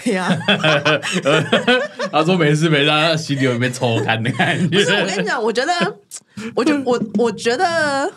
對呀、啊。他說沒事沒事，他心裡有被抽乾的感覺。不是，我跟你講，我覺得，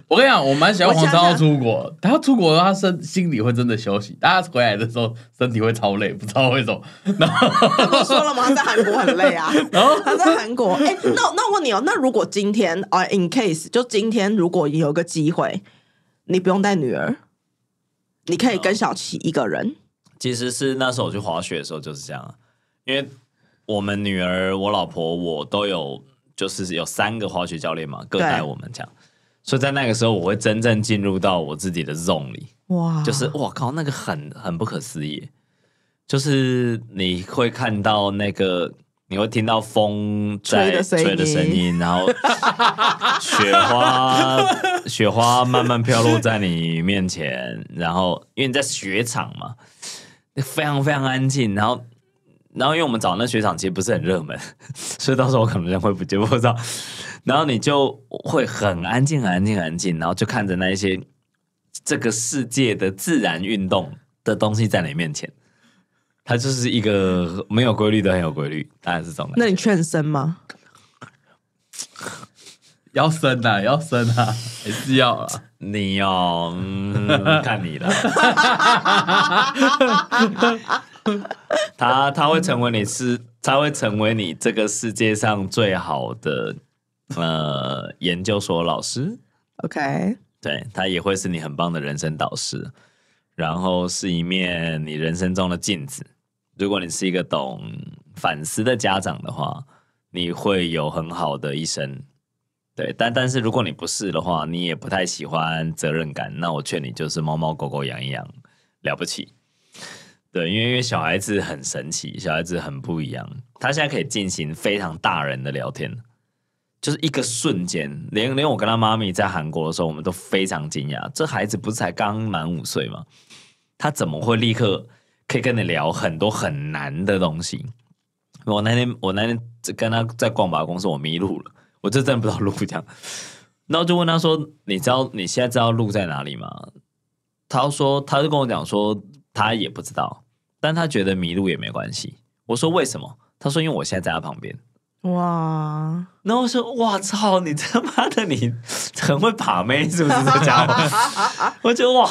我跟你講，我蠻喜歡黃章浩出國。他出國，他心裡會真的休息。但他回來的時候，身體會超累，不知道為什麼。然後他不說了嗎？他在韓國很累啊。然後他在韓國，那我問你哦，那如果今天in case 就今天，如果有個機會，你不用帶女兒，你可以跟小琪一個人。其實是那時候我去滑雪的時候就是這樣，因為我們女兒、我老婆、我都有，就是有3個滑雪教練嘛，各帶我們這樣。所以在那個時候，我會真正進入到我自己的 zone 裡，哇，就是哇靠，那個很不可思議，就是你會看到那個，你會聽到風在吹的聲音，然後雪花慢慢飄落在你面前，然後因為你在雪場嘛，非常非常安靜，然後因為我們找那雪場其實不是很熱門，所以到時候我可能人會不知道。然後你就會很安靜，很安靜，很安靜，然後就看着那一些這個世界的自然運動的東西在你面前，它就是一個沒有規律的很有規律，大概是這種。那你勸生嗎？要生啊，要生啊，還是要啊？你哦，看你了。他會成為他會成為你這個世界上最好的。研究所老師 ，OK， 對，他也會是你很棒的人生導師，然後是一面你人生中的鏡子。如果你是一個懂反思的家長的話，你會有很好的一生。對，但是如果你不是的話，你也不太喜歡責任感，那我勸你就是貓貓狗狗養一養，了不起。對，因為小孩子很神奇，小孩子很不一樣，他現在可以進行非常大人的聊天。就是一個瞬間，連我跟他媽咪在韓國的時候，我們都非常驚訝。這孩子不是才剛滿5歲嗎？他怎麼會立刻可以跟你聊很多很難的東西？我那天跟他在逛百貨公司，我迷路了，我就真的不知道路這樣。然後就問他說：“你現在知道路在哪裡嗎？”他就跟我講說，他也不知道，但他覺得迷路也沒關係。我說為什麼？他說因為我現在在他旁邊。哇！然後我說：“哇操！你他媽的，你很會把妹，是不是這家伙？”我覺得哇，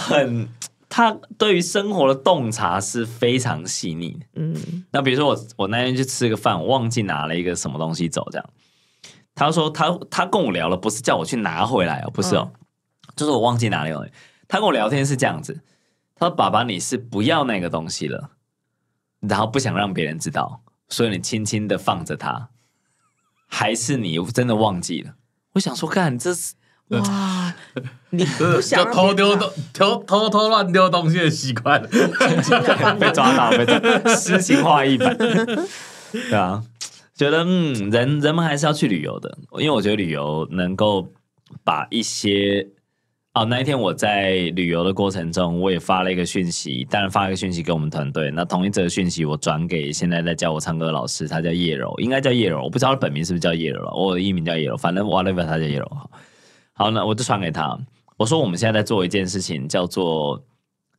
他對於生活的洞察是非常細膩的。嗯，那比如說我那天去吃個飯，我忘記拿了一個什麼東西走，這樣。他說他跟我聊了，不是叫我去拿回來哦，不是哦，就是我忘記拿了東西。他跟我聊天是這樣子，他說：“爸爸，你是不要那個東西了，然後不想讓別人知道，所以你輕輕的放着它。”還是你真的忘記了？我想說，看這是哇，你不想偷亂丟東西的習慣，被抓到，詩情畫意版，對啊，覺得人們還是要去旅遊的，因為我覺得旅遊能夠把一些。那一天我在旅遊的過程中，我也發了一個訊息，當然發了一個訊息給我們團隊。那同一則訊息我轉給現在在教我唱歌的老師，他叫葉柔，應該叫葉柔，我不知道他本名是不是叫葉柔，我的藝名叫葉柔，反正 whatever 他叫葉柔。好，那我就傳給他，我說我們現在在做一件事情，叫做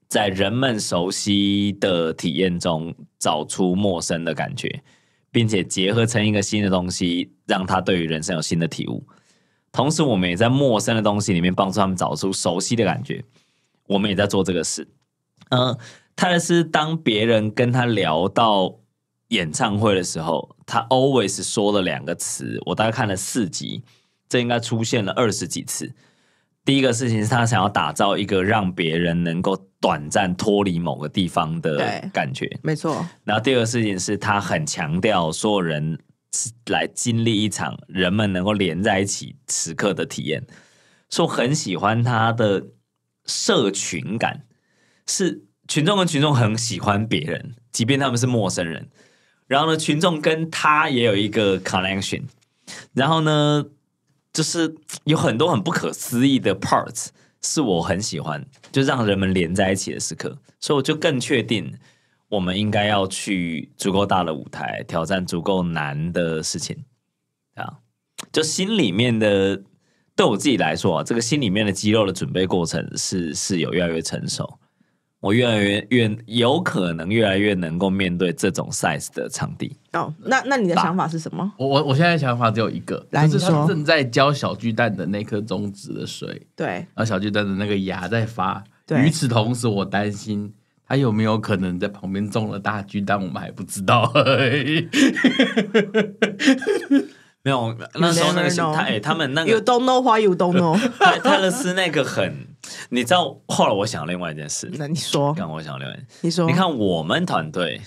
在人們熟悉的體驗中找出陌生的感覺，並且結合成一個新的東西，讓他對於人生有新的體悟。同時，我們也在陌生的東西裡面幫助他們找出熟悉的感覺。我們也在做這個事。泰勒斯當別人跟他聊到演唱會的時候，他 always 說了2個詞，我大概看了4集，這應該出現了20幾次。第一個事情是他想要打造一個讓別人能夠短暫脫離某個地方的感覺，沒錯。然後第二個事情是他很強調所有人來經歷一場人們能夠連在一起時刻的體驗，所以我很喜歡他的社群感，是群眾跟群眾很喜歡別人，即便他們是陌生人。然後呢，群眾跟他也有一個 connection， 然後呢，就是有很多很不可思議的 parts 是我很喜歡，就讓人們連在一起的時刻，所以我就更確定我們應該要去足夠大的舞台，挑戰足夠難的事情啊！就心裡面的，對我自己來說啊，這個心裡面的肌肉的準備過程是有越來越成熟。我越來越有可能越來越能夠面對這種 size 的場地。哦，那你的想法是什麼？我現在想法只有一個，就是他正在澆小巨蛋的那顆種子的水，对，然後小巨蛋的那個芽在發。對，與此同時，我擔心他有沒有可能在旁邊種了大巨蛋，我們還不知道而已。沒有，那時候那個他們那個 You don't know why you don't know 泰勒斯那個很，你知道，後來我想另外一件事。那你說，剛我想另外一件事，你說，你看我們團隊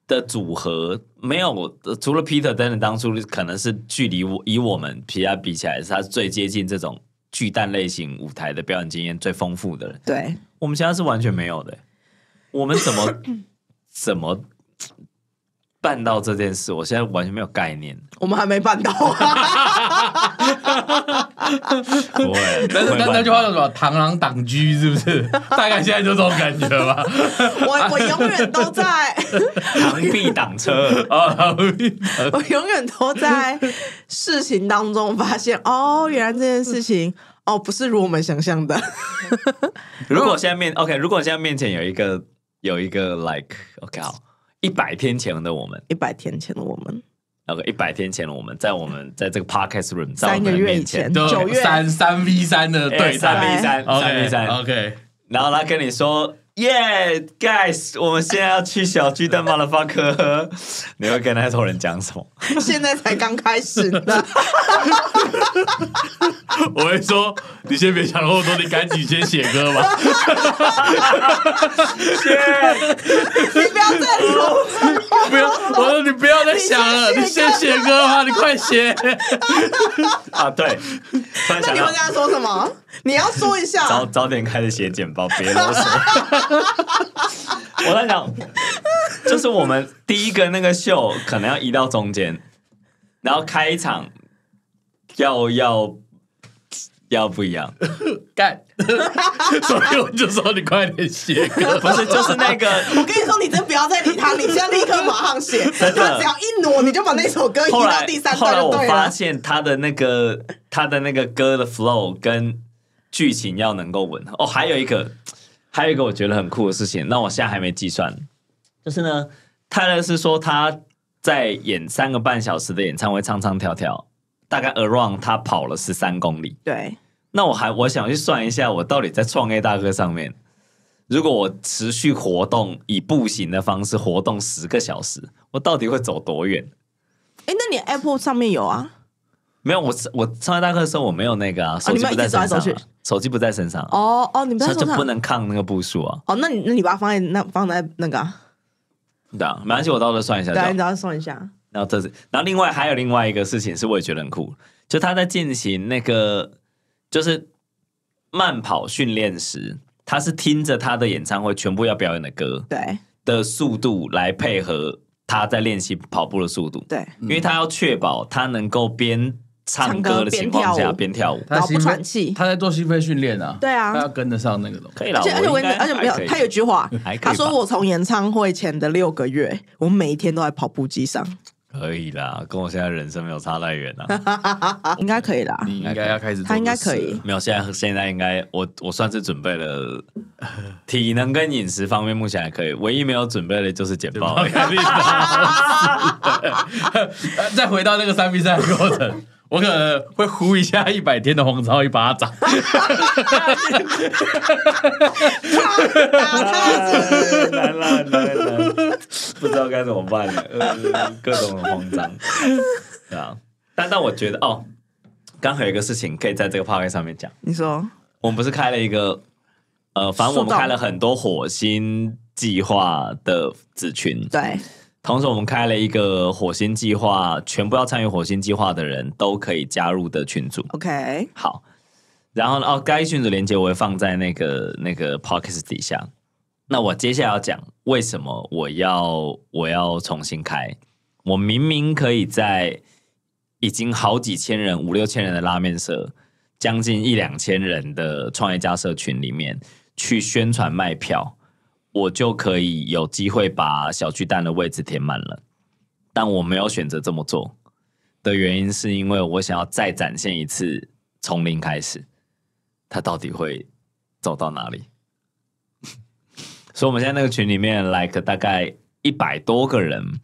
的組合沒有，除了 Peter Dennett 當初可能是距離以我們皮亞比起來，是他最接近這種巨蛋類型舞台的表演經驗最豐富的人。對，我們現在是完全沒有的。我們怎麼辦到這件事？我現在完全沒有概念。我們還沒辦到啊！不会，但是那句話叫什麼？螳螂擋車是不是？大概現在就這種感覺吧。我永遠都在螳臂擋車啊！我永遠都在事情當中發現，哦，原來這件事情不是如我們想象的。如果現在如果現在面前有一个 like OK 好。100天前的我们，100天前的我们，100天前的我们，在这個 podcast room， 3個月以前，9月3v3的對戰，3v3，OK， 然後他跟你說 ，Yeah guys， 我們現在要去小巨蛋motherfucker，你會跟那種人講什麼？現在才剛開始呢。我會說，你先別想那麼多，你趕緊先寫歌吧。你不要再說，不要，我說你不要再想了，你先寫歌吧，你快寫。啊，對。那你會跟他說什麼？你要說一下。早點開始寫簡報，別囉嗦。我在講，就是我們第一個那個秀可能要移到中間，然後開場要不一樣，幹，所以我就說你快點寫歌，不是就是那個，我跟你說，你真不要再理他，你現在立刻馬上寫，他只要一挪，你就把那首歌移到第3段就對了。後來我發現他的那個歌的 flow 跟劇情要能夠吻合。哦，還有一個我覺得很酷的事情，那我現在還沒計算，就是呢，泰勒是說他在演3個半小時的演唱會，唱唱跳跳，大概 around 他跑了13公里。對。那我想去算一下，我到底在創業大哥上面，如果我持續活動，以步行的方式活動10個小時，我到底會走多遠？那你 Apple 上面有啊？沒有，我創業大哥的時候我沒有那個啊，手機不在身上手機不在身上。哦，你不在身上，就不能抗那個步數啊。哦，那你把它放在那個啊？對啊，沒關係，我到時候算一下。對，你只要算一下。然後還有另外一個事情是我也覺得很酷，就他在進行那個就是慢跑訓練時，他是聽着他的演唱會全部要表演的歌，對的速度來配合他在練習跑步的速度，對，因為他要確保他能夠邊唱歌的情況下邊跳舞，然後不喘氣，他在做心肺訓練啊，對啊，他要跟得上那個東西，可以了。而且沒有，他有句話，他說我從演唱會前的6個月，我每一天都在跑步機上。可以啦，跟我現在人生沒有差太遠啦。應該可以啦，你應該要開始做，他應該可以。沒有，現在應該我算是準備了體能跟飲食方面，目前還可以。唯一沒有準備的就是簡報。再回到那個3v3的過程，我可能會呼一下100天的黃超一巴掌。難，不知道該怎麼辦了，各種很慌張。對啊，但我覺得剛好有一個事情可以在這個 podcast 上面講。你說，我們不是開了一個反正我們開了很多火星計劃的子群，對。同時，我們開了一個火星計劃，全部要參與火星計劃的人都可以加入的群組。OK， 好。然後呢，該群組連結我會放在那個 podcast 底下。那我接下來要講為什麼我要重新開。我明明可以在已經好幾千人、5、6千人的拉麵社，將近1、2千人的創業家社群裡面去宣傳賣票，我就可以有機會把小巨蛋的位置填滿了。但我沒有選擇這麼做的原因，是因為我想要再展現一次從零開始，它到底會走到哪裡？所以我們現在那個群裡面 ，like 大概100多個人，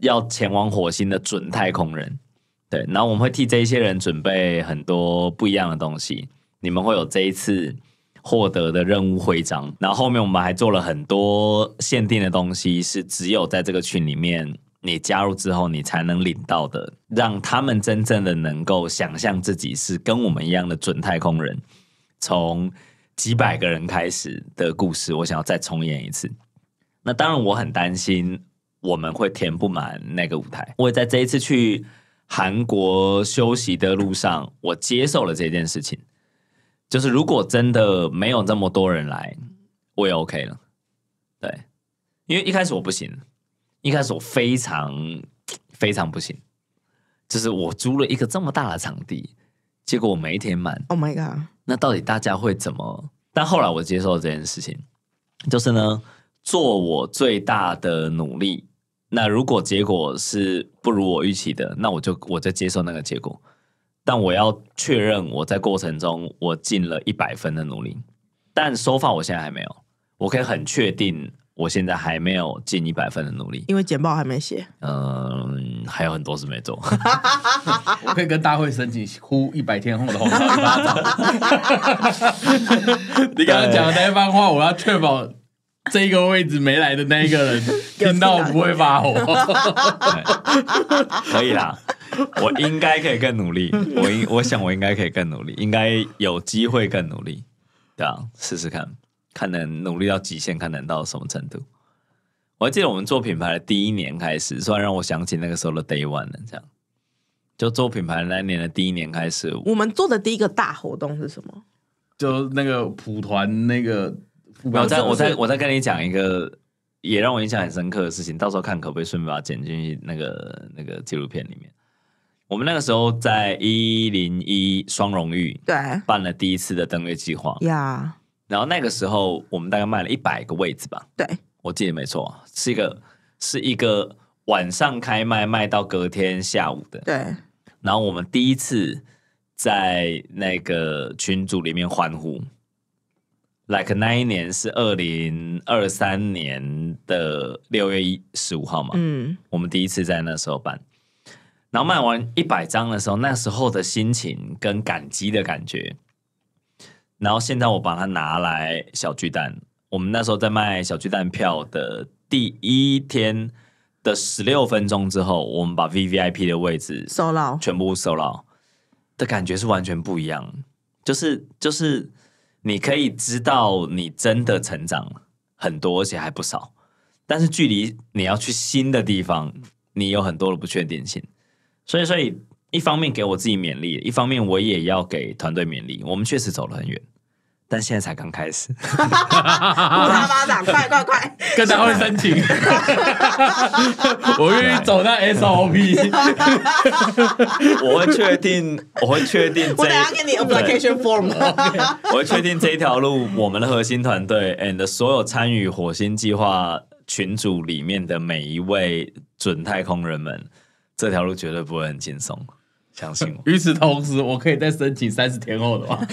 要前往火星的準太空人。對，然後我們會替這一些人準備很多不一樣的東西。你們會有這一次獲得的任務徽章，然後後面我們還做了很多限定的東西，是只有在這個群裡面你加入之後你才能領到的，讓他們真正的能夠想象自己是跟我們一樣的準太空人，從幾百個人開始的故事，我想要再重演一次。那當然我很擔心我們會填不滿那個舞台，我也在這一次去韓國休息的路上，我接受了這件事情。就是如果真的沒有這麼多人來，我也 OK 了。對，因為一開始我不行，一開始我非常非常不行。就是我租了一個這麼大的場地，結果我沒填滿。Oh my god！ 那到底大家會怎麼？但後來我接受了這件事情，就是呢，做我最大的努力。那如果結果是不如我預期的，那我就接受那個結果。但我要確認我在過程中我盡了100分的努力，但so far我現在還沒有，我可以很確定我現在還沒有盡100分的努力，因為簡報還沒寫。還有很多事沒做。我可以跟大會申請呼100天後的紅燒一巴掌。你剛剛講的那一番話，我要確保這個位置沒來的那一個人聽到不會發火。可以啦。我應該可以更努力，我想我應該可以更努力，應該有機會更努力，對啊，試試看，看能努力到極限，看能到什麼程度。我還記得我們做品牌的第1年開始，突然讓我想起那個時候的 Day One 了，這樣，就做品牌的那年的第1年開始，我們做的第一個大活動是什麼？就那個普團那個，我再跟你講一個也讓我印象很深刻的事情，到時候看可不可以順便把它剪進去那個紀錄片裡面。我們那個時候在101雙榮譽對辦了第一次的登月計劃呀，然後那個時候我們大概賣了100個位置吧，對，我記得沒錯，是一個晚上開賣，賣到隔天下午的，對。然後我們第一次在那個群組裡面歡呼 ，like 那一年是2023年的6月15號嘛，我們第一次在那時候辦。然後賣完100張的時候，那時候的心情跟感激的感覺，然後現在我把它拿來小巨蛋，我們那時候在賣小巨蛋票的第1天的16分鐘之後，我們把 VVIP 的位置全部收了的感覺是完全不一樣，就是你可以知道你真的成長很多，而且還不少，但是距離你要去新的地方，你有很多的不確定性。所以一方面給我自己勉勵，一方面我也要給團隊勉勵。我們確實走了很遠，但現在才剛開始。呼他巴掌，快！跟大會申請。我願意走那 SOP。我會確定。我等下給你 application form。我會確定這一條路，我們的核心團隊 and 所有參與火星計劃群組裡面的每一位準太空人們。這條路絕對不會很輕鬆，相信我。與此同時，我可以再申請30天後的嗎？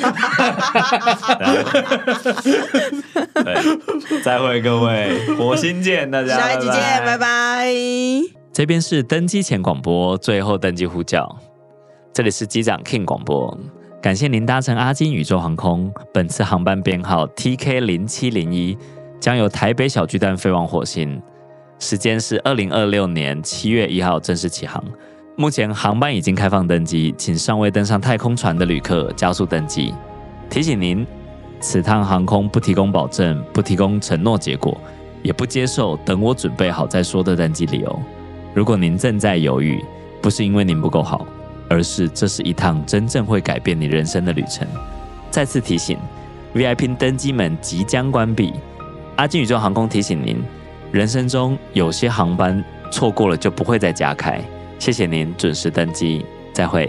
對，再會各位，火星見，大家下一集見，拜拜。這邊是登機前廣播，最後登機呼叫。這裡是機長 King 廣播，感謝您搭乘阿金宇宙航空，本次航班編號 TK0701，將由台北小巨蛋飛往火星。時間是2026年7月1號正式起航，目前航班已經開放登機，請尚未登上太空船的旅客加速登機。提醒您，此趟航空不提供保證，不提供承諾結果，也不接受等我準備好再說的登機理由。如果您正在猶豫，不是因為您不夠好，而是這是一趟真正會改變你人生的旅程。再次提醒 ，VIP 登機門即將關閉。阿金宇宙航空提醒您，人生中有些航班錯過了就不會再加開。謝謝您準時登機，再會。